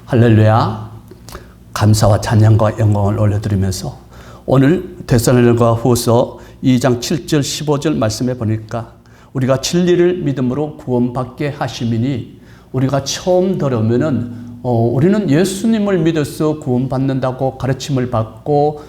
할렐루야. 감사와 찬양과 영광을 올려드리면서 오늘 데살로니가 후서 2장 7절 15절 말씀해 보니까 우리가 진리를 믿음으로 구원받게 하심이니, 우리가 처음 들으면은 우리는 예수님을 믿어서 구원받는다고 가르침을 받고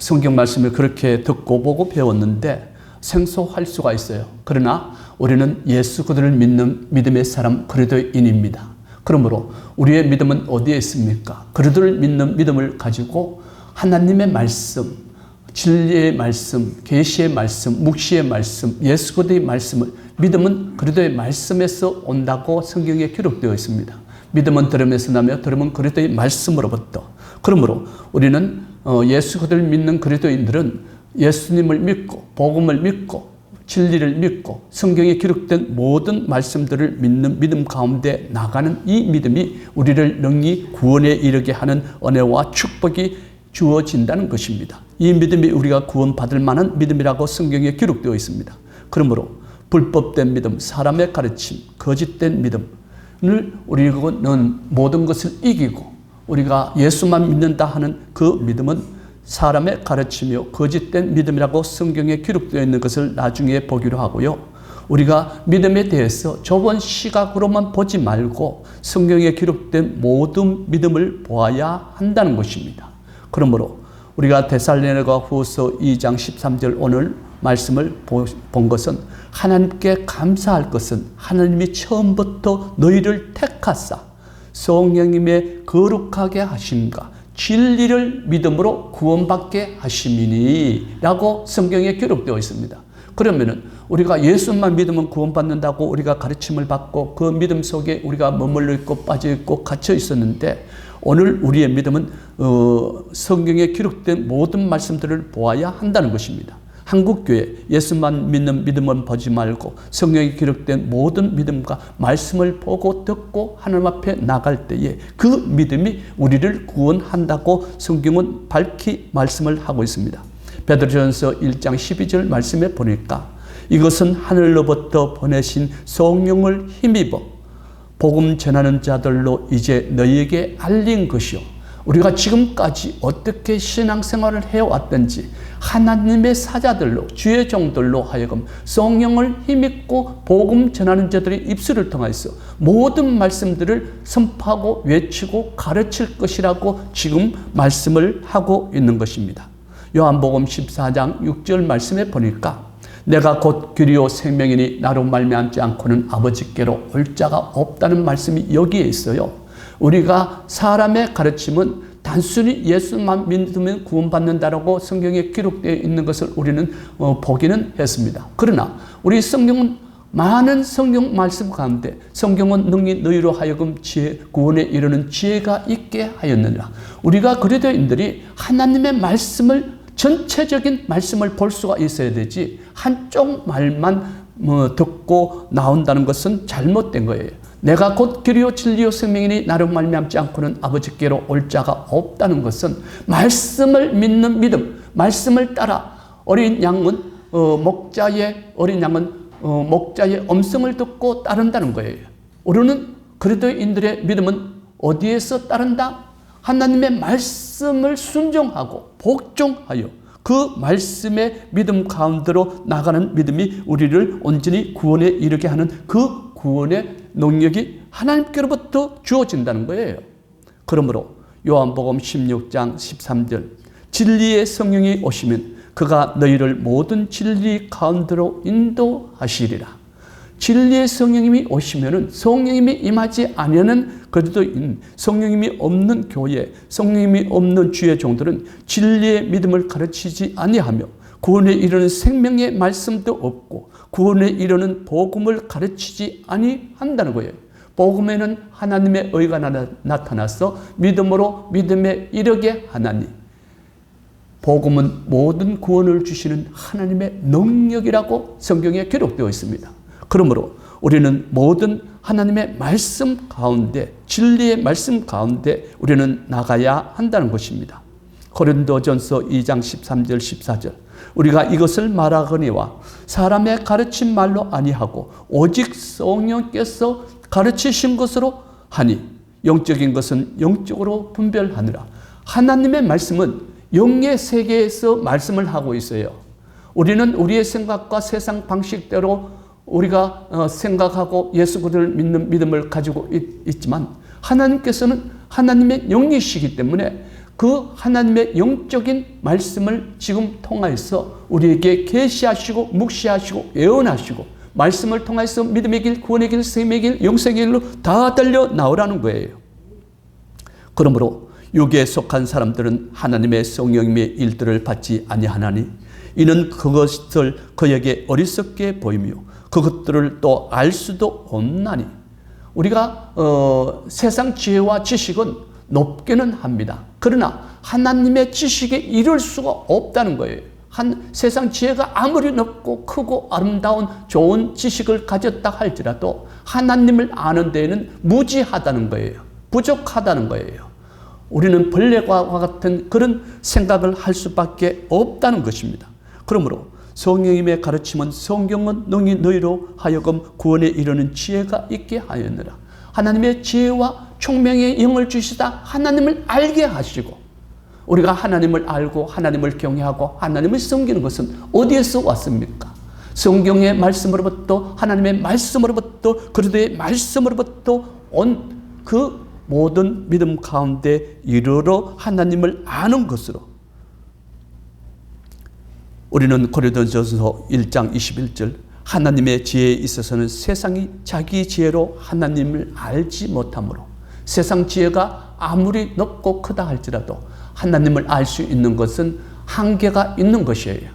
성경 말씀을 그렇게 듣고 보고 배웠는데 생소할 수가 있어요. 그러나 우리는 예수 그리스도를 믿는 믿음의 사람 그리스도인입니다. 그러므로 우리의 믿음은 어디에 있습니까? 그리스도를 믿는 믿음을 가지고 하나님의 말씀, 진리의 말씀, 계시의 말씀, 묵시의 말씀, 예수 그리스도의 말씀을, 믿음은 그리스도의 말씀에서 온다고 성경에 기록되어 있습니다. 믿음은 들음에서 나며 들음은 그리스도의 말씀으로부터. 그러므로 우리는 예수 그리스도를 믿는 그리스도인들은 예수님을 믿고 복음을 믿고 진리를 믿고 성경에 기록된 모든 말씀들을 믿는 믿음 가운데 나가는 이 믿음이 우리를 능히 구원에 이르게 하는 은혜와 축복이 주어진다는 것입니다. 이 믿음이 우리가 구원받을 만한 믿음이라고 성경에 기록되어 있습니다. 그러므로 불법된 믿음, 사람의 가르침, 거짓된 믿음을 우리는 모든 것을 이기고 우리가 예수만 믿는다 하는 그 믿음은 사람의 가르침이요 거짓된 믿음이라고 성경에 기록되어 있는 것을 나중에 보기로 하고요. 우리가 믿음에 대해서 좁은 시각으로만 보지 말고 성경에 기록된 모든 믿음을 보아야 한다는 것입니다. 그러므로 우리가 데살로니가 후서 2장 13절 오늘 말씀을 본 것은, 하나님께 감사할 것은 하나님이 처음부터 너희를 택하사 성령님의 거룩하게 하심과 진리를 믿음으로 구원받게 하심이니 라고 성경에 기록되어 있습니다. 그러면은 우리가 예수만 믿으면 구원받는다고 우리가 가르침을 받고 그 믿음 속에 우리가 머물러 있고 빠져 있고 갇혀 있었는데, 오늘 우리의 믿음은 성경에 기록된 모든 말씀들을 보아야 한다는 것입니다. 한국교회 예수만 믿는 믿음은 보지 말고 성경에 기록된 모든 믿음과 말씀을 보고 듣고 하나님 앞에 나갈 때에 그 믿음이 우리를 구원한다고 성경은 밝히 말씀을 하고 있습니다. 베드로전서 1장 12절 말씀에 보니까 이것은 하늘로부터 보내신 성령을 힘입어 복음 전하는 자들로 이제 너희에게 알린 것이요, 우리가 지금까지 어떻게 신앙생활을 해왔든지 하나님의 사자들로 주의 종들로 하여금 성령을 힘입고 복음 전하는 자들의 입술을 통해서 모든 말씀들을 선포하고 외치고 가르칠 것이라고 지금 말씀을 하고 있는 것입니다. 요한복음 14장 6절 말씀에 보니까 내가 곧 길이요 생명이니 나로 말미암지 않고는 아버지께로 올 자가 없다는 말씀이 여기에 있어요. 우리가 사람의 가르침은 단순히 예수만 믿으면 구원받는다라고 성경에 기록되어 있는 것을 우리는 보기는 했습니다. 그러나 우리 성경은 많은 성경 말씀 가운데 성경은 능히 너희로 하여금 구원에 이르는 지혜가 있게 하였느니라. 우리가 그리스도인들이 하나님의 말씀을, 전체적인 말씀을 볼 수가 있어야 되지 한쪽 말만 듣고 나온다는 것은 잘못된 거예요. 내가 곧 길이요 진리요 생명이니 나로 말미암지 않고는 아버지께로 올 자가 없다는 것은 말씀을 믿는 믿음, 말씀을 따라 어린 양은 목자의 음성을 듣고 따른다는 거예요. 우리는 그리스도인들의 믿음은 어디에서 따른다? 하나님의 말씀을 순종하고 복종하여 그 말씀의 믿음 가운데로 나가는 믿음이 우리를 온전히 구원에 이르게 하는 그 구원의 능력이 하나님께로부터 주어진다는 거예요. 그러므로 요한복음 16장 13절 진리의 성령이 오시면 그가 너희를 모든 진리 가운데로 인도하시리라. 진리의 성령님이 오시면은 성령님이 임하지 아니하는 그리스도인, 성령님이 없는 교회, 성령님이 없는 주의 종들은 진리의 믿음을 가르치지 아니하며 구원에 이르는 생명의 말씀도 없고 구원에 이르는 복음을 가르치지 아니한다는 거예요. 복음에는 하나님의 의가 나타나서 믿음으로 믿음에 이르게 하나니, 복음은 모든 구원을 주시는 하나님의 능력이라고 성경에 기록되어 있습니다. 그러므로 우리는 모든 하나님의 말씀 가운데, 진리의 말씀 가운데 우리는 나가야 한다는 것입니다. 고린도전서 2장 13절 14절 우리가 이것을 말하거니와 사람의 가르친 말로 아니하고 오직 성령께서 가르치신 것으로 하니 영적인 것은 영적으로 분별하느라. 하나님의 말씀은 영의 세계에서 말씀을 하고 있어요. 우리는 우리의 생각과 세상 방식대로 우리가 생각하고 예수 그리스도를 믿는 믿음을 가지고 있지만 하나님께서는 하나님의 영이시기 때문에 그 하나님의 영적인 말씀을 지금 통하여서 우리에게 계시하시고 묵시하시고 예언하시고 말씀을 통해서 믿음의 길, 구원의 길, 생명의 길, 영생의 길로 다 달려 나오라는 거예요. 그러므로 육에 속한 사람들은 하나님의 성령님의 일들을 받지 아니하나니 이는 그것을 그에게 어리석게 보이며 그것들을 또 알 수도 없나니. 우리가 세상 지혜와 지식은 높게는 합니다. 그러나 하나님의 지식에 이를 수가 없다는 거예요. 세상 지혜가 아무리 높고 크고 아름다운 좋은 지식을 가졌다 할지라도 하나님을 아는 데에는 무지하다는 거예요. 부족하다는 거예요. 우리는 벌레와 같은 그런 생각을 할 수밖에 없다는 것입니다. 그러므로 성령님의 가르침은 성경은 너희로 하여금 구원에 이르는 지혜가 있게 하였느라. 하나님의 지혜와 총명의 영을 주시다 하나님을 알게 하시고, 우리가 하나님을 알고 하나님을 경외하고 하나님을 섬기는 것은 어디에서 왔습니까? 성경의 말씀으로부터, 하나님의 말씀으로부터, 그리스도의 말씀으로부터 온 그 모든 믿음 가운데 이르러 하나님을 아는 것으로. 우리는 고린도전서 1장 21절 하나님의 지혜에 있어서는 세상이 자기 지혜로 하나님을 알지 못하므로, 세상 지혜가 아무리 높고 크다 할지라도 하나님을 알 수 있는 것은 한계가 있는 것이에요.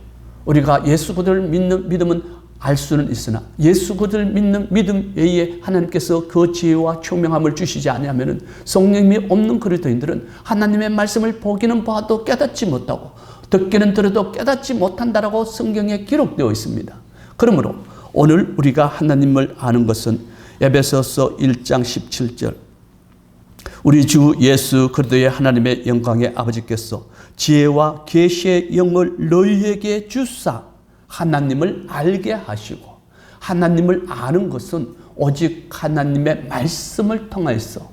우리가 예수 그리스도를 믿는 믿음은 알 수는 있으나 예수 그리스도를 믿는 믿음 외에 하나님께서 그 지혜와 총명함을 주시지 아니하면 성령님이 없는 그리스도인들은 하나님의 말씀을 보기는 봐도 깨닫지 못하고 듣기는 들어도 깨닫지 못한다라고 성경에 기록되어 있습니다. 그러므로 오늘 우리가 하나님을 아는 것은 에베소서 1장 17절 우리 주 예수 그리스도의 하나님의 영광의 아버지께서 지혜와 계시의 영을 너희에게 주사 하나님을 알게 하시고, 하나님을 아는 것은 오직 하나님의 말씀을 통해서,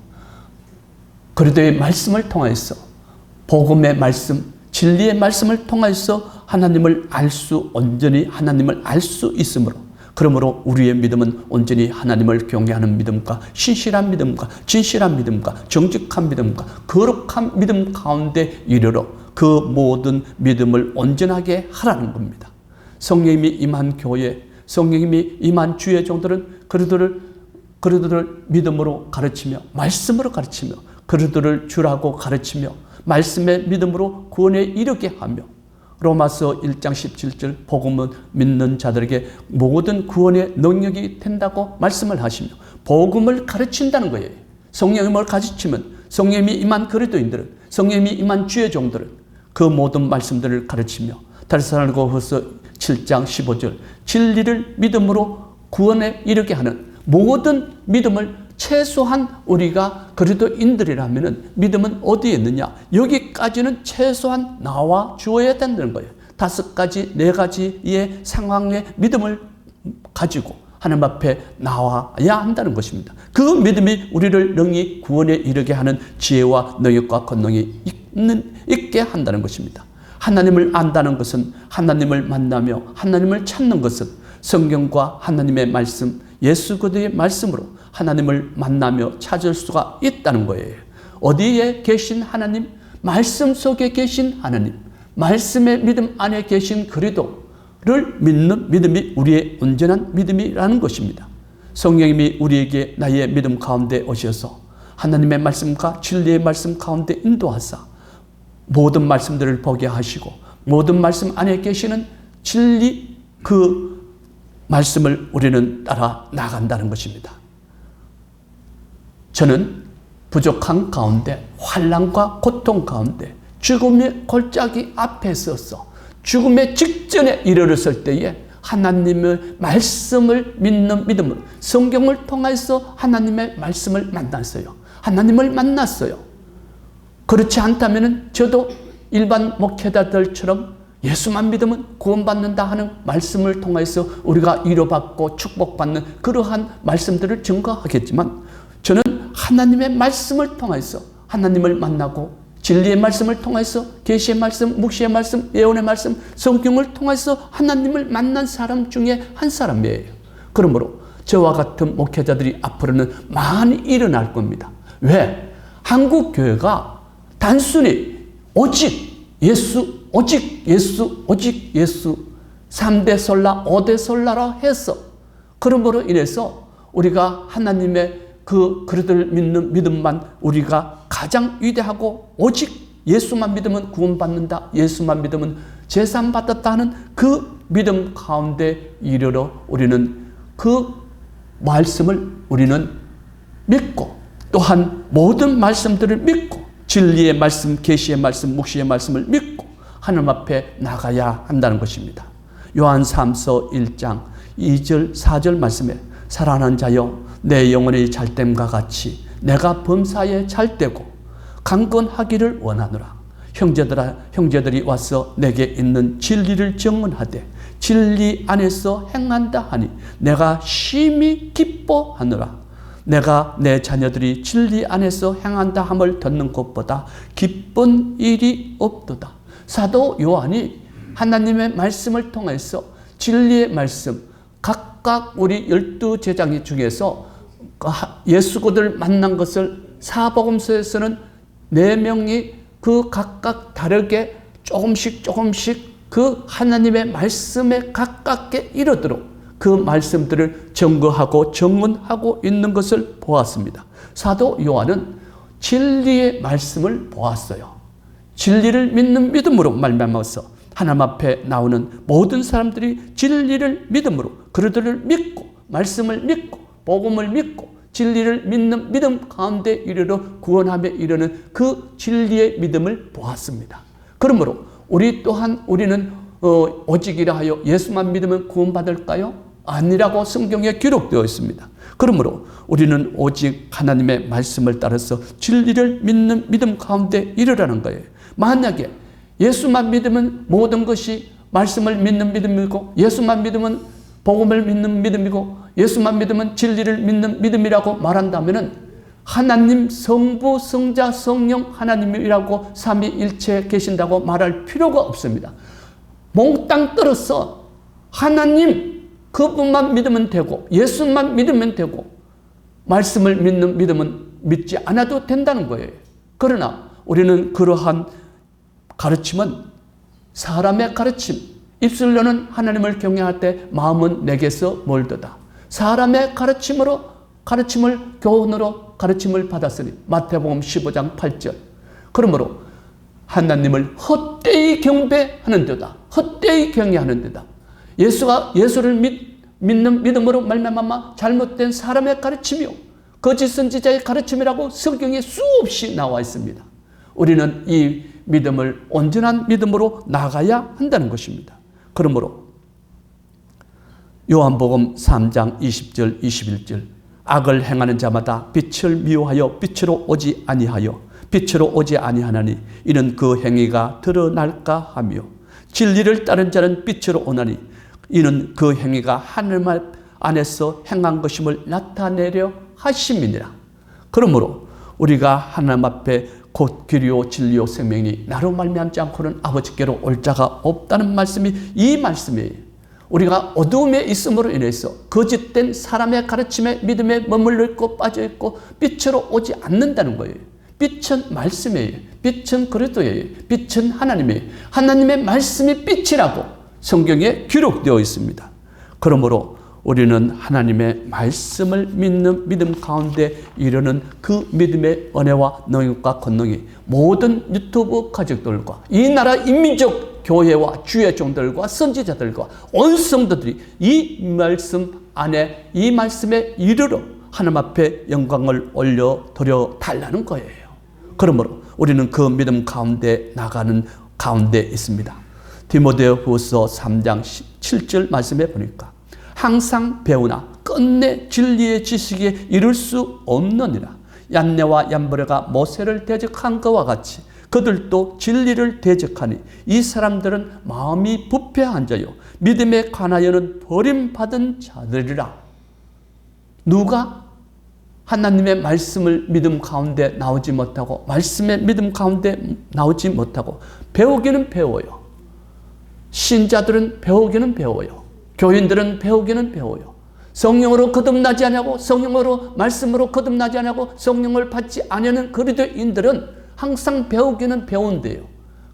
그리스도의 말씀을 통해서, 복음의 말씀, 진리의 말씀을 통해서 하나님을 알 수, 온전히 하나님을 알 수 있으므로, 그러므로 우리의 믿음은 온전히 하나님을 경외하는 믿음과 신실한 믿음과 진실한 믿음과 정직한 믿음과 거룩한 믿음 가운데 이르러 그 모든 믿음을 온전하게 하라는 겁니다. 성령님이 임한 교회, 성령님이 임한 주의 종들은 그리스도를 믿음으로 가르치며 말씀으로 가르치며 그리스도를 주라고 가르치며 말씀의 믿음으로 구원에 이르게 하며, 로마서 1장 17절 복음을 믿는 자들에게 모든 구원의 능력이 된다고 말씀을 하시며 복음을 가르친다는 거예요. 성령님을 가르치면 성령님이 임한 그리스도인들은, 성령님이 임한 주의 종들은 그 모든 말씀들을 가르치며, 데살로니가후서 7장 15절 진리를 믿음으로 구원에 이르게 하는 모든 믿음을 최소한 우리가 그리스도인들이라면 믿음은 어디에 있느냐? 여기까지는 최소한 나와 주어야 된다는 거예요. 5가지, 4가지의 상황의 믿음을 가지고 하나님 앞에 나와야 한다는 것입니다. 그 믿음이 우리를 능히 구원에 이르게 하는 지혜와 능력과 권능이 있게 한다는 것입니다. 하나님을 안다는 것은, 하나님을 만나며 하나님을 찾는 것은 성경과 하나님의 말씀, 예수 그리스도의 말씀으로 하나님을 만나며 찾을 수가 있다는 거예요. 어디에 계신 하나님? 말씀 속에 계신 하나님, 말씀의 믿음 안에 계신 그리스도를 믿는 믿음이 우리의 온전한 믿음이라는 것입니다. 성령님이 우리에게 나의 믿음 가운데 오셔서 하나님의 말씀과 진리의 말씀 가운데 인도하사 모든 말씀들을 보게 하시고 모든 말씀 안에 계시는 진리 그 말씀을 우리는 따라 나간다는 것입니다. 저는 부족한 가운데, 환난과 고통 가운데, 죽음의 골짜기 앞에 서서 죽음의 직전에 이르렀을 때에 하나님의 말씀을 믿는 믿음을, 성경을 통해서 하나님의 말씀을 만났어요. 하나님을 만났어요. 그렇지 않다면 저도 일반 목회자들처럼 예수만 믿으면 구원받는다 하는 말씀을 통해서 우리가 위로받고 축복받는 그러한 말씀들을 증거하겠지만, 저는 하나님의 말씀을 통해서 하나님을 만나고 진리의 말씀을 통해서 계시의 말씀, 묵시의 말씀, 예언의 말씀, 성경을 통해서 하나님을 만난 사람 중에 한 사람이에요. 그러므로 저와 같은 목회자들이 앞으로는 많이 일어날 겁니다. 왜? 한국 교회가 단순히 오직 예수, 오직 예수, 오직 예수 3대 설라, 5대 설라라 해서 그러므로 인해서 우리가 하나님의 그들을 믿는 믿음만 우리가 가장 위대하고 오직 예수만 믿으면 구원받는다. 예수만 믿으면 제사받았다 하는 그 믿음 가운데 이르러 우리는 그 말씀을 우리는 믿고 또한 모든 말씀들을 믿고 진리의 말씀, 계시의 말씀, 묵시의 말씀을 믿고 하나님 앞에 나가야 한다는 것입니다. 요한 3서 1장 2절 4절 말씀에 사랑하는 자여 내 영혼이 잘됨과 같이 내가 범사에 잘되고 강건하기를 원하노라. 형제들이 와서 내게 있는 진리를 증언하되 진리 안에서 행한다 하니 내가 심히 기뻐하노라. 내가 내 자녀들이 진리 안에서 행한다 함을 듣는 것보다 기쁜 일이 없도다. 사도 요한이 하나님의 말씀을 통해서 진리의 말씀 각각 우리 12제자기 중에서 예수고들 만난 것을 사복음서에서는 4명이 그 각각 다르게 조금씩 그 하나님의 말씀에 가깝게 이르도록 그 말씀들을 증거하고 증언하고 있는 것을 보았습니다. 사도 요한은 진리의 말씀을 보았어요. 진리를 믿는 믿음으로 말미암아서 하나님 앞에 나오는 모든 사람들이 진리를 믿음으로 그들을 믿고 말씀을 믿고 복음을 믿고 진리를 믿는 믿음 가운데 이르러 구원함에 이르는 그 진리의 믿음을 보았습니다. 그러므로 우리 또한 우리는 오직이라 하여 예수만 믿으면 구원받을까요? 아니라고 성경에 기록되어 있습니다. 그러므로 우리는 오직 하나님의 말씀을 따라서 진리를 믿는 믿음 가운데 이르라는 거예요. 만약에 예수만 믿으면 모든 것이 말씀을 믿는 믿음이고 예수만 믿으면 복음을 믿는 믿음이고 예수만 믿으면 진리를 믿는 믿음이라고 말한다면 하나님 성부 성자 성령 하나님이라고 삼위일체 계신다고 말할 필요가 없습니다. 몽땅 떨어서 하나님 그분만 믿으면 되고 예수만 믿으면 되고 말씀을 믿는 믿음은 믿지 않아도 된다는 거예요. 그러나 우리는 그러한 가르침은 사람의 가르침, 입술로는 하나님을 경외할 때 마음은 내게서 멀도다. 사람의 가르침을 교훈으로 가르침을 받았으니 마태복음 15장 8절. 그러므로 하나님을 헛되이 경배하는 데다. 헛되이 경외하는 데다. 예수를 믿는 믿음으로 말미암아 잘못된 사람의 가르침이요 거짓 선지자의 가르침이라고 성경에 수없이 나와 있습니다. 우리는 이 믿음을 온전한 믿음으로 나가야 한다는 것입니다. 그러므로 요한복음 3장 20절 21절 악을 행하는 자마다 빛을 미워하여 빛으로 오지 아니하나니 이는 그 행위가 드러날까 하며 진리를 따른 자는 빛으로 오나니 이는 그 행위가 하늘 안에서 행한 것임을 나타내려 하심이니라. 그러므로 우리가 하나님 앞에 곧 길이요 진리요 생명이 나로 말미암지 않고는 아버지께로 올 자가 없다는 말씀이 이 말씀이에요. 우리가 어두움에 있음으로 인해서 거짓된 사람의 가르침에 믿음에 머물러 있고 빠져 있고 빛으로 오지 않는다는 거예요. 빛은 말씀이에요. 빛은 그리스도예요. 빛은 하나님이에요. 하나님의 말씀이 빛이라고 성경에 기록되어 있습니다. 그러므로 우리는 하나님의 말씀을 믿는 믿음 가운데 이르는 그 믿음의 은혜와 능력과 권능이 모든 유튜브 가족들과 이 나라 인민족 교회와 주의 종들과 선지자들과 온 성도들이 이 말씀 안에 이 말씀에 이르러 하나님 앞에 영광을 올려 드려 달라는 거예요. 그러므로 우리는 그 믿음 가운데 나가는 가운데 있습니다. 디모데후서 3장 7절 말씀에 보니까 항상 배우나 끝내 진리의 지식에 이를 수 없느니라. 얀네와 얀브레가 모세를 대적한 것과 같이 그들도 진리를 대적하니 이 사람들은 마음이 부패한 자요 믿음에 관하여는 버림받은 자들이라. 누가? 하나님의 말씀을 믿음 가운데 나오지 못하고 말씀의 믿음 가운데 나오지 못하고 배우기는 배워요. 신자들은 배우기는 배워요. 교인들은 배우기는 배워요. 성령으로 거듭나지 않냐고, 성령으로 말씀으로 거듭나지 않냐고, 성령을 받지 않는 그리스도인들은 항상 배우기는 배운대요.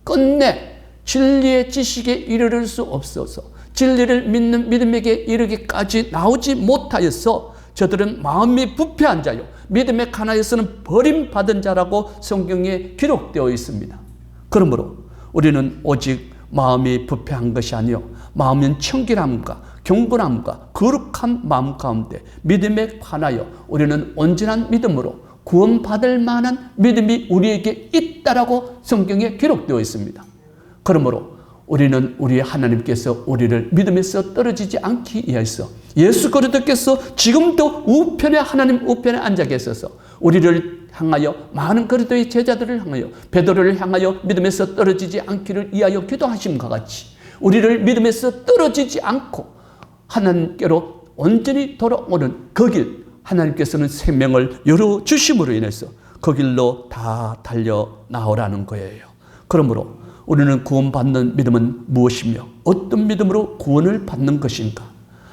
끝내 진리의 지식에 이르를 수 없어서 진리를 믿는 믿음에게 이르기까지 나오지 못하여서 저들은 마음이 부패한 자요 믿음의 가나에서는 버림받은 자라고 성경에 기록되어 있습니다. 그러므로 우리는 오직 마음이 부패한 것이 아니요 마음은 청결함과 경건함과 거룩한 마음 가운데 믿음에 관하여 우리는 온전한 믿음으로 구원받을 만한 믿음이 우리에게 있다라고 성경에 기록되어 있습니다. 그러므로 우리는 우리 하나님께서 우리를 믿음에서 떨어지지 않기 위해서 예수 그리스도께서 지금도 우편에 하나님 우편에 앉아 계셔서 우리를 향하여 많은 그리스도의 제자들을 향하여 베드로를 향하여 믿음에서 떨어지지 않기를 위하여 기도하심과 같이 우리를 믿음에서 떨어지지 않고 하나님께로 온전히 돌아오는 그 길 하나님께서는 생명을 열어주심으로 인해서 그 길로 다 달려 나오라는 거예요. 그러므로 우리는 구원받는 믿음은 무엇이며 어떤 믿음으로 구원을 받는 것인가?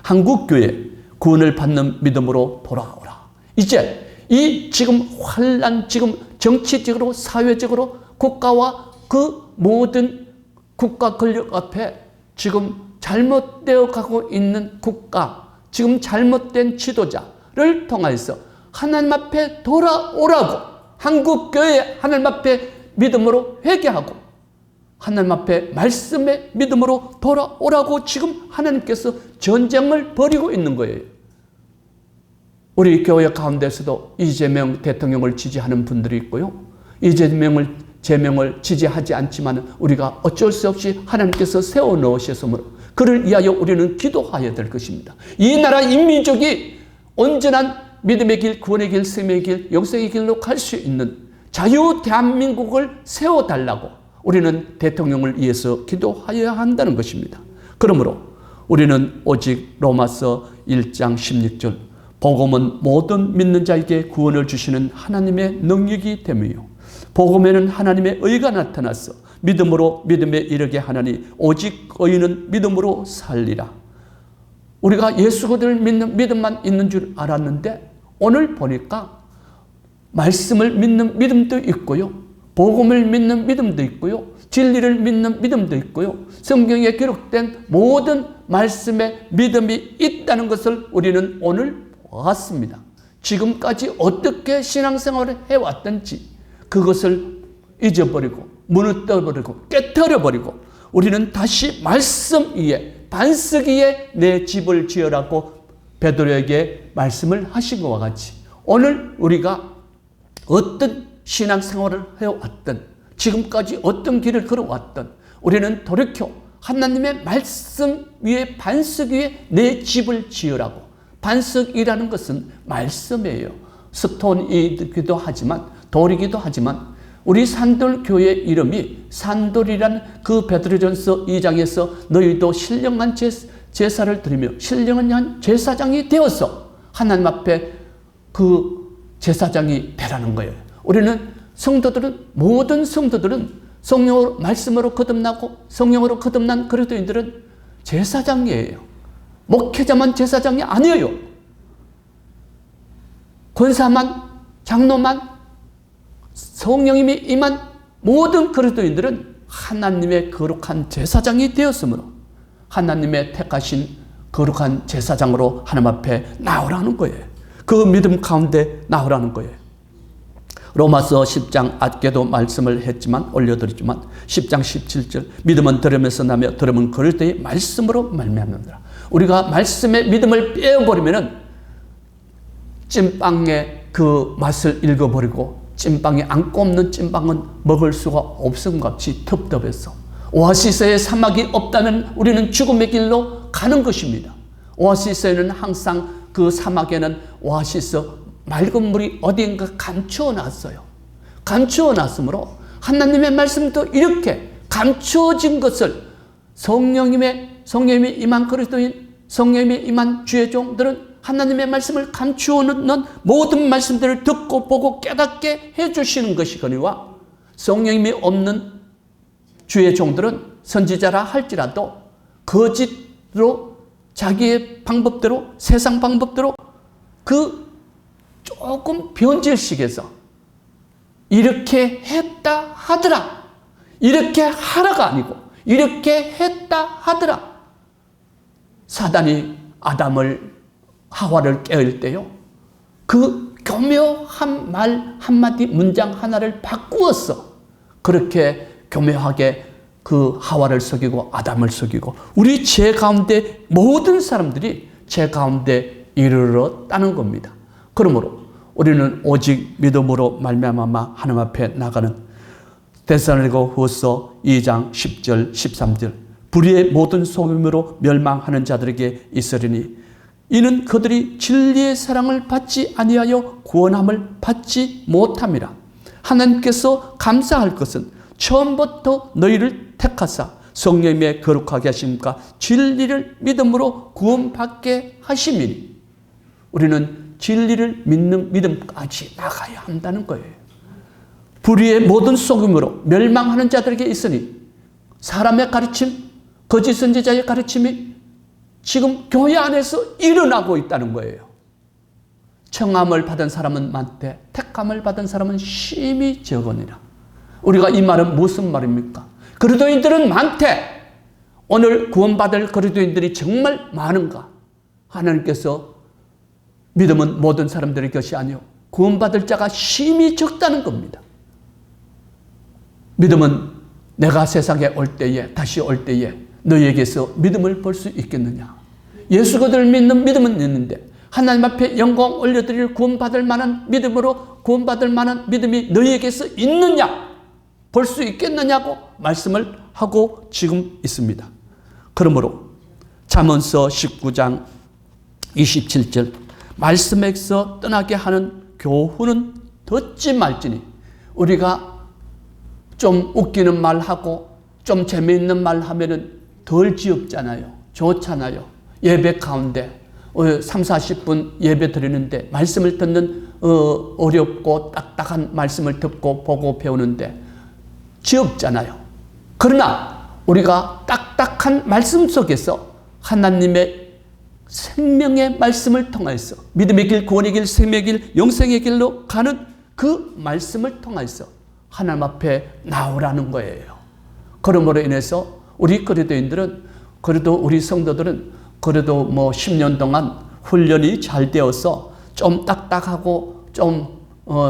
한국교회 구원을 받는 믿음으로 돌아오라. 이제 이 지금 환난, 지금 정치적으로 사회적으로 국가와 그 모든 국가 권력 앞에 지금 잘못되어 가고 있는 국가, 지금 잘못된 지도자를 통해서 하나님 앞에 돌아오라고 한국교회 하나님 앞에 믿음으로 회개하고 하나님 앞에 말씀의 믿음으로 돌아오라고 지금 하나님께서 전쟁을 벌이고 있는 거예요. 우리 교회 가운데서도 이재명 대통령을 지지하는 분들이 있고요. 이재명을 지지하지 않지만 우리가 어쩔 수 없이 하나님께서 세워놓으셨으므로 그를 위하여 우리는 기도해야 될 것입니다. 이 나라 인민족이 온전한 믿음의 길, 구원의 길, 생명의 길, 영생의 길로 갈 수 있는 자유 대한민국을 세워달라고 우리는 대통령을 위해서 기도하여야 한다는 것입니다. 그러므로 우리는 오직 로마서 1장 16절 복음은 모든 믿는 자에게 구원을 주시는 하나님의 능력이 됨이요 복음에는 하나님의 의가 나타나서 믿음으로 믿음에 이르게 하나니 오직 의인은 믿음으로 살리라. 우리가 예수 그리스도를 믿는 믿음만 있는 줄 알았는데 오늘 보니까 말씀을 믿는 믿음도 있고요. 복음을 믿는 믿음도 있고요. 진리를 믿는 믿음도 있고요. 성경에 기록된 모든 말씀에 믿음이 있다는 것을 우리는 오늘 보았습니다. 지금까지 어떻게 신앙생활을 해왔던지 그것을 잊어버리고 무너뜨려버리고 깨트려버리고 우리는 다시 말씀 위에 반석 위에 내 집을 지으라고 베드로에게 말씀을 하신 것과 같이 오늘 우리가 어떤 신앙생활을 해왔던 지금까지 어떤 길을 걸어왔던 우리는 돌이켜 하나님의 말씀 위에 반석 위에 내 집을 지으라고. 반석이라는 것은 말씀이에요. 스톤이기도 하지만 돌이기도 하지만 우리 산돌교회 이름이 산돌이란 그 베드로전서 2장에서 너희도 신령한 제사를 드리며 신령한 제사장이 되어서 하나님 앞에 그 제사장이 되라는 거예요. 우리는 성도들은 모든 성도들은 성령으로 말씀으로 거듭나고 성령으로 거듭난 그리스도인들은 제사장이에요. 목회자만 제사장이 아니에요. 권사만 장로만 성령님이 임한 모든 그리스도인들은 하나님의 거룩한 제사장이 되었으므로 하나님의 택하신 거룩한 제사장으로 하나님 앞에 나오라는 거예요. 그 믿음 가운데 나오라는 거예요. 로마서 10장 아까도 말씀을 했지만 올려드렸지만 10장 17절 믿음은 들으면서 나며 들으면 그리스도의 말씀으로 말미암는다. 우리가 말씀의 믿음을 빼어버리면은 찐빵의 그 맛을 읽어버리고 찐빵이 안 꼽는 찐빵은 먹을 수가 없음 같이 텁텁해서 오아시스에 사막이 없다면 우리는 죽음의 길로 가는 것입니다. 오아시스에는 항상 그 사막에는 오아시스 맑은 물이 어딘가 감추어 놨어요. 감추어 놨으므로 하나님의 말씀도 이렇게 감추어진 것을 성령님이 임한 그리스도인 성령님이 임한 주의 종들은 하나님의 말씀을 감추어 놓는 모든 말씀들을 듣고 보고 깨닫게 해주시는 것이거니와 성령님이 없는 주의 종들은 선지자라 할지라도 거짓으로 자기의 방법대로 세상 방법대로 그 조금 변질식에서 이렇게 했다 하더라, 이렇게 하라가 아니고 이렇게 했다 하더라. 사단이 아담을 하와를 깨울 때요, 그 교묘한 말 한마디 문장 하나를 바꾸었어. 그렇게 교묘하게 그 하와를 속이고 아담을 속이고 우리 죄 가운데 모든 사람들이 죄 가운데 이르렀다는 겁니다. 그러므로 우리는 오직 믿음으로 말미암아 하나님 앞에 나가는 데살로니가후서 2장 10절 13절 불의의 모든 속임으로 멸망하는 자들에게 있으리니 이는 그들이 진리의 사랑을 받지 아니하여 구원함을 받지 못함이라. 하나님께서 감사할 것은 처음부터 너희를 택하사 성령님의 거룩하게 하심과 진리를 믿음으로 구원받게 하심이니 우리는 진리를 믿는 믿음까지 나가야 한다는 거예요. 불의의 모든 속임으로 멸망하는 자들에게 있으니 사람의 가르침, 거짓 선지자의 가르침이 지금 교회 안에서 일어나고 있다는 거예요. 청함을 받은 사람은 많되 택함을 받은 사람은 심히 적으니라. 우리가 이 말은 무슨 말입니까? 그리스도인들은 많대. 오늘 구원받을 그리스도인들이 정말 많은가? 하나님께서 믿음은 모든 사람들의 것이 아니요 구원받을 자가 심히 적다는 겁니다. 믿음은 내가 세상에 올 때에 다시 올 때에 너희에게서 믿음을 볼 수 있겠느냐? 예수 그들을 믿는 믿음은 있는데 하나님 앞에 영광 올려드릴 구원받을 만한 믿음으로 구원받을 만한 믿음이 너희에게서 있느냐? 볼 수 있겠느냐고 말씀을 하고 지금 있습니다. 그러므로 잠언서 19장 27절 말씀에서 떠나게 하는 교훈은 듣지 말지니 우리가 좀 웃기는 말하고 좀 재미있는 말 하면은 덜 지엽잖아요. 좋잖아요. 예배 가운데 3, 40분 예배 드리는데 말씀을 듣는 어렵고 딱딱한 말씀을 듣고 보고 배우는데 지엽잖아요. 그러나 우리가 딱딱한 말씀 속에서 하나님의 생명의 말씀을 통해서 믿음의 길, 구원의 길, 생명의 길, 영생의 길로 가는 그 말씀을 통해서 하나님 앞에 나오라는 거예요. 그러므로 인해서 우리 그리스도인들은 그래도 우리 성도들은 그래도 10년 동안 훈련이 잘 되어서 좀 딱딱하고 좀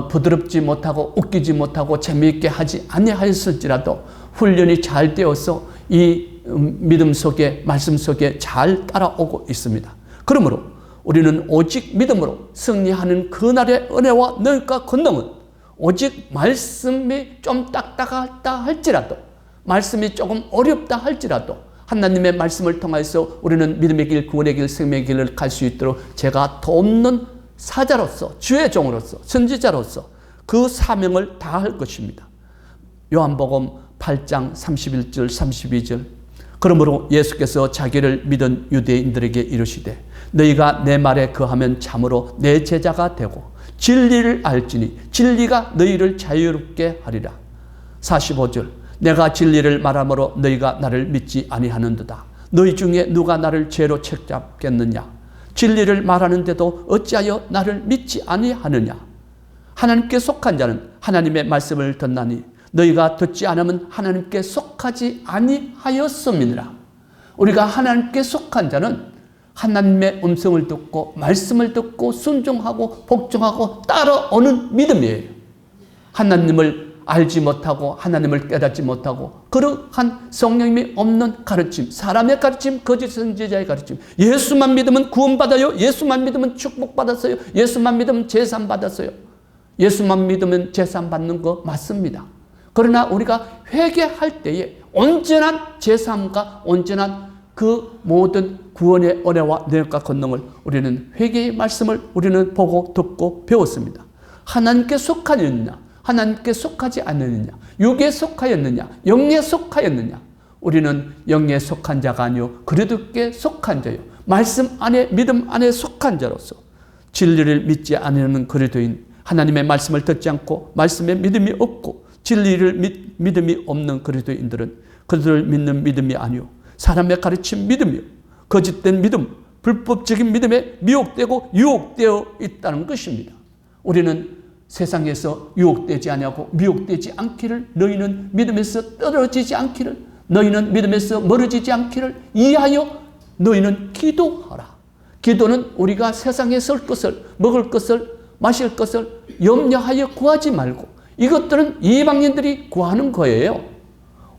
부드럽지 못하고 웃기지 못하고 재미있게 하지 아니하였을지라도 훈련이 잘 되어서 이 믿음 속에 말씀 속에 잘 따라오고 있습니다. 그러므로 우리는 오직 믿음으로 승리하는 그날의 은혜와 능력과 권능은 오직 말씀이 좀 딱딱하다 할지라도 말씀이 조금 어렵다 할지라도 하나님의 말씀을 통해서 우리는 믿음의 길, 구원의 길, 생명의 길을 갈 수 있도록 제가 돕는 사자로서 주의 종으로서 선지자로서 그 사명을 다할 것입니다. 요한복음 8장 31절 32절 그러므로 예수께서 자기를 믿은 유대인들에게 이르시되 너희가 내 말에 거하면 참으로 내 제자가 되고 진리를 알지니 진리가 너희를 자유롭게 하리라. 45절 내가 진리를 말하므로 너희가 나를 믿지 아니하는도다. 너희 중에 누가 나를 죄로 책잡겠느냐? 진리를 말하는데도 어찌하여 나를 믿지 아니하느냐? 하나님께 속한 자는 하나님의 말씀을 듣나니 너희가 듣지 않으면 하나님께 속하지 아니하였음이니라. 우리가 하나님께 속한 자는 하나님의 음성을 듣고 말씀을 듣고 순종하고 복종하고 따라오는 믿음이에요. 하나님을 알지 못하고 하나님을 깨닫지 못하고 그러한 성령님이 없는 가르침, 사람의 가르침, 거짓 선지자의 가르침, 예수만 믿으면 구원받아요, 예수만 믿으면 축복받았어요, 예수만 믿으면 제산 받았어요. 예수만 믿으면 제산 받는 거 맞습니다. 그러나 우리가 회개할 때에 온전한 제삼과 온전한 그 모든 구원의 은혜와 능력과 권능을 우리는 회개의 말씀을 우리는 보고 듣고 배웠습니다. 하나님께 속하였느냐 하나님께 속하지 않느냐, 육에 속하였느냐, 영에 속하였느냐. 우리는 영에 속한 자가 아니요 그리스도께 속한 자요 말씀 안에 믿음 안에 속한 자로서 진리를 믿지 않는 그리스도인, 하나님의 말씀을 듣지 않고 말씀에 믿음이 없고 진리를 믿음이 없는 그리스도인들은 그들을 믿는 믿음이 아니요 사람의 가르침 믿음이요 거짓된 믿음, 불법적인 믿음에 미혹되고 유혹되어 있다는 것입니다. 우리는 세상에서 유혹되지 아니하고 미혹되지 않기를, 너희는 믿음에서 떨어지지 않기를, 너희는 믿음에서 멀어지지 않기를 이하여 너희는 기도하라. 기도는 우리가 세상에 쓸 것을, 먹을 것을, 마실 것을 염려하여 구하지 말고 이것들은 이방인들이 구하는 거예요.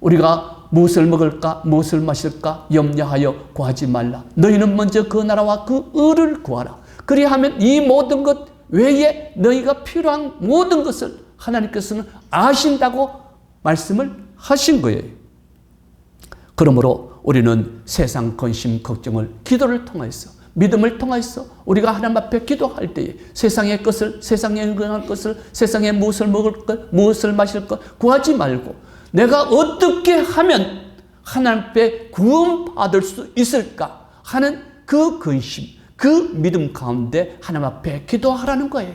우리가 무엇을 먹을까, 무엇을 마실까 염려하여 구하지 말라. 너희는 먼저 그 나라와 그 의를 구하라. 그리하면 이 모든 것 외에 너희가 필요한 모든 것을 하나님께서는 아신다고 말씀을 하신 거예요. 그러므로 우리는 세상 근심 걱정을 기도를 통해서, 믿음을 통해서 우리가 하나님 앞에 기도할 때에 세상의 것을, 세상에 응할 것을, 세상에 무엇을 먹을 것, 무엇을 마실 것 구하지 말고 내가 어떻게 하면 하나님 앞에 구원받을 수 있을까 하는 그 근심, 그 믿음 가운데 하나님 앞에 기도하라는 거예요.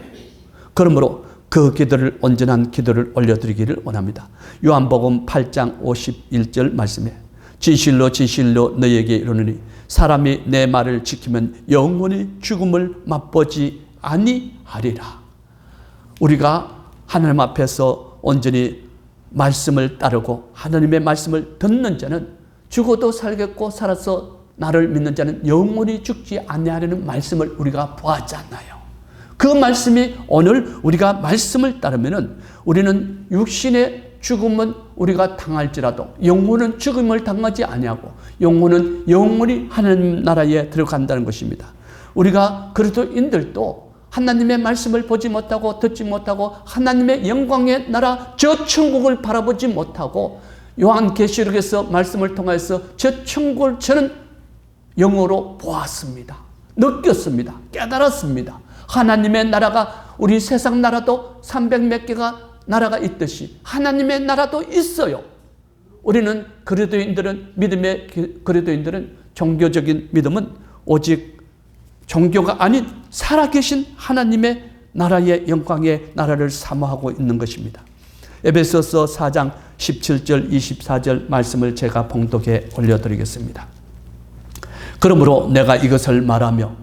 그러므로 그 기도를, 온전한 기도를 올려드리기를 원합니다. 요한복음 8장 51절 말씀에 진실로 진실로 너희에게 이르노니 사람이 내 말을 지키면 영원히 죽음을 맛보지 아니하리라. 우리가 하나님 앞에서 온전히 말씀을 따르고 하나님의 말씀을 듣는 자는 죽어도 살겠고 살아서 나를 믿는 자는 영원히 죽지 아니하리는 말씀을 우리가 보았잖아요. 그 말씀이 오늘 우리가 말씀을 따르면은 우리는 육신의 죽음은 우리가 당할지라도 영혼은 죽음을 당하지 아니하고 영혼은 영원히 하나님 나라에 들어간다는 것입니다. 우리가 그리스도인들도 하나님의 말씀을 보지 못하고 듣지 못하고 하나님의 영광의 나라 저 천국을 바라보지 못하고 요한계시록에서 말씀을 통해서 저 천국을 저는 영으로 보았습니다. 느꼈습니다. 깨달았습니다. 하나님의 나라가, 우리 세상 나라도 300몇 개가 나라가 있듯이 하나님의 나라도 있어요. 우리는 그리스도인들은, 믿음의 그리스도인들은 종교적인 믿음은 오직 종교가 아닌 살아계신 하나님의 나라의 영광의 나라를 사모하고 있는 것입니다. 에베소서 4장 17절 24절 말씀을 제가 봉독해 올려드리겠습니다. 그러므로 내가 이것을 말하며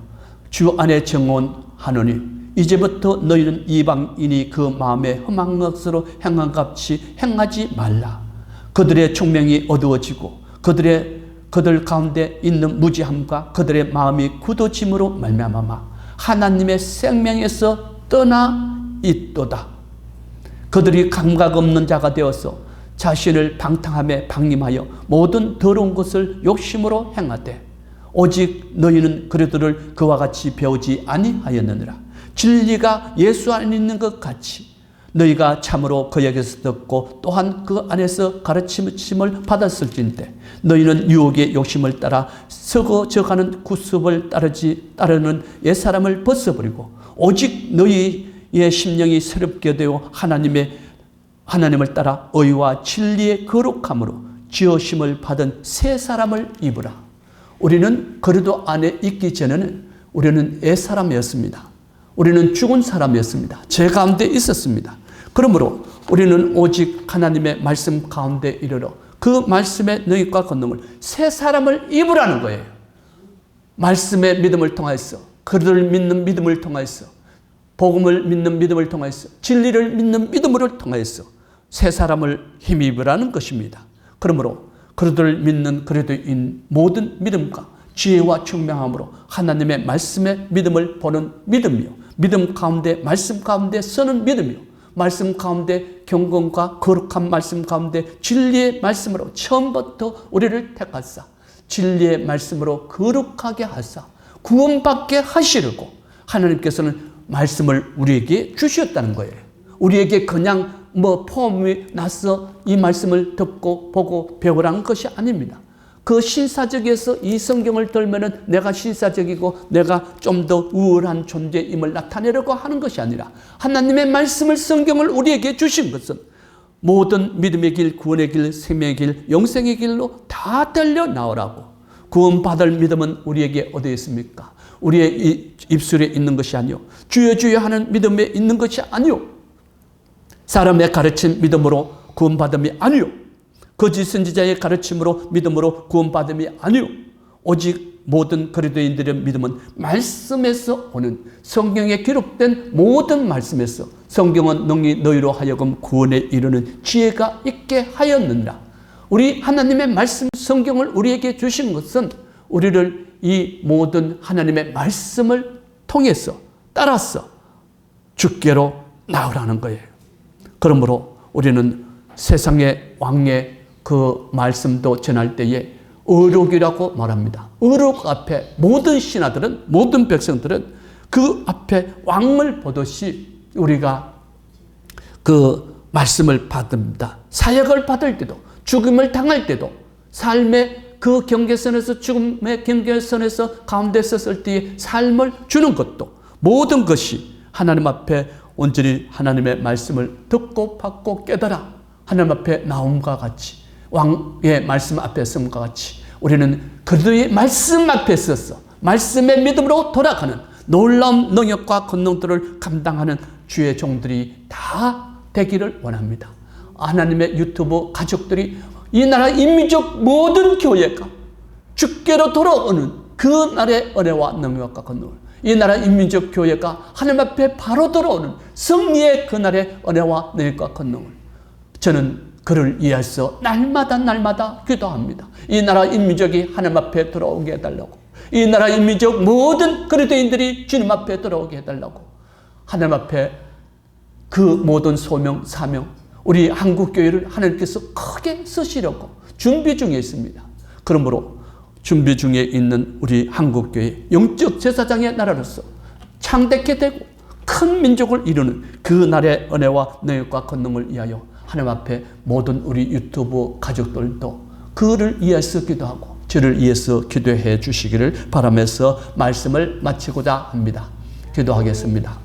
주 안에 정언하노니 이제부터 너희는 이방인이 그 마음에 험한 것으로 행한 같이 행하지 말라. 그들의 총명이 어두워지고 그들 가운데 있는 무지함과 그들의 마음이 굳어짐으로 말미암아 하나님의 생명에서 떠나 있도다. 그들이 감각 없는 자가 되어서 자신을 방탕함에 방임하여 모든 더러운 것을 욕심으로 행하되 오직 너희는 그들을 그와 같이 배우지 아니하였느니라. 진리가 예수 안에 있는 것 같이 너희가 참으로 그에게서 듣고 또한 그 안에서 가르침을 받았을진데 너희는 유혹의 욕심을 따라 썩어져가는 구습을 따르는 옛사람을 벗어버리고 오직 너희의 심령이 새롭게 되어 하나님을 따라 의와 진리의 거룩함으로 지으심을 받은 새 사람을 입으라. 우리는 그리스도 안에 있기 전에는 우리는 옛사람이었습니다. 우리는 죽은 사람이었습니다. 죄 가운데 있었습니다. 그러므로 우리는 오직 하나님의 말씀 가운데 이르러 그 말씀의 능력과 권능을 새 사람을 입으라는 거예요. 말씀의 믿음을 통해서, 그들을 믿는 믿음을 통해서, 복음을 믿는 믿음을 통해서, 진리를 믿는 믿음을 통해서 새 사람을 힘입으라는 것입니다. 그러므로 그들을 믿는 그리스도인 모든 믿음과 지혜와 총명함으로 하나님의 말씀의 믿음을 보는 믿음이요, 믿음 가운데 말씀 가운데 서는 믿음이요, 말씀 가운데 경건과 거룩한 말씀 가운데 진리의 말씀으로 처음부터 우리를 택하사 진리의 말씀으로 거룩하게 하사 구원받게 하시려고 하나님께서는 말씀을 우리에게 주셨다는 거예요. 우리에게 그냥 폼이 나서 이 말씀을 듣고 보고 배우라는 것이 아닙니다. 그 신사적에서 이 성경을 들면은 내가 신사적이고 내가 좀 더 우월한 존재임을 나타내려고 하는 것이 아니라 하나님의 말씀을, 성경을 우리에게 주신 것은 모든 믿음의 길, 구원의 길, 생명의 길, 영생의 길로 다 달려 나오라고, 구원받을 믿음은 우리에게 어디에 있습니까? 우리의 입술에 있는 것이 아니요, 주여 주여 하는 믿음에 있는 것이 아니요, 사람의 가르침 믿음으로 구원받음이 아니요, 거짓 선지자의 가르침으로 믿음으로 구원받음이 아니요, 오직 모든 그리스도인들의 믿음은 말씀에서 오는, 성경에 기록된 모든 말씀에서, 성경은 능히 너희로 하여금 구원에 이르는 지혜가 있게 하였느니라. 우리 하나님의 말씀, 성경을 우리에게 주신 것은 우리를 이 모든 하나님의 말씀을 통해서 따라서 주께로 나으라는 거예요. 그러므로 우리는 세상의 왕의 그 말씀도 전할 때에 의록이라고 말합니다. 의록 앞에 모든 신하들은, 모든 백성들은 그 앞에 왕을 보듯이 우리가 그 말씀을 받습니다. 사역을 받을 때도, 죽음을 당할 때도, 삶의 그 경계선에서, 죽음의 경계선에서 가운데 섰을 때의 삶을 주는 것도, 모든 것이 하나님 앞에 온전히 하나님의 말씀을 듣고 받고 깨달아 하나님 앞에 나옴과 같이, 왕의 말씀 앞에 섬과 같이 우리는 그들의 말씀 앞에 서서 말씀의 믿음으로 돌아가는 놀라운 능력과 권능들을 감당하는 주의 종들이 다 되기를 원합니다. 하나님의 유튜브 가족들이 이 나라 인민족 모든 교회가 주께로 돌아오는 그 날의 은혜와 능력과 권능을, 이 나라 인민족 교회가 하나님 앞에 바로 돌아오는 승리의 그날의 은혜와 능력과 권능을, 저는 그를 위해서 날마다 기도합니다. 이 나라 인민족이 하나님 앞에 돌아오게 해달라고, 이 나라 인민족 모든 그리스도인들이 주님 앞에 돌아오게 해달라고, 하나님 앞에 그 모든 소명, 사명, 우리 한국교회를 하나님께서 크게 쓰시려고 준비 중에 있습니다. 그러므로 준비 중에 있는 우리 한국교회 영적 제사장의 나라로서 창대케 되고 큰 민족을 이루는 그 날의 은혜와 능력과 권능을 위하여 하나님 앞에 모든 우리 유튜브 가족들도 그를 위해서 기도하고 저를 위해서 기도해 주시기를 바라면서 말씀을 마치고자 합니다. 기도하겠습니다.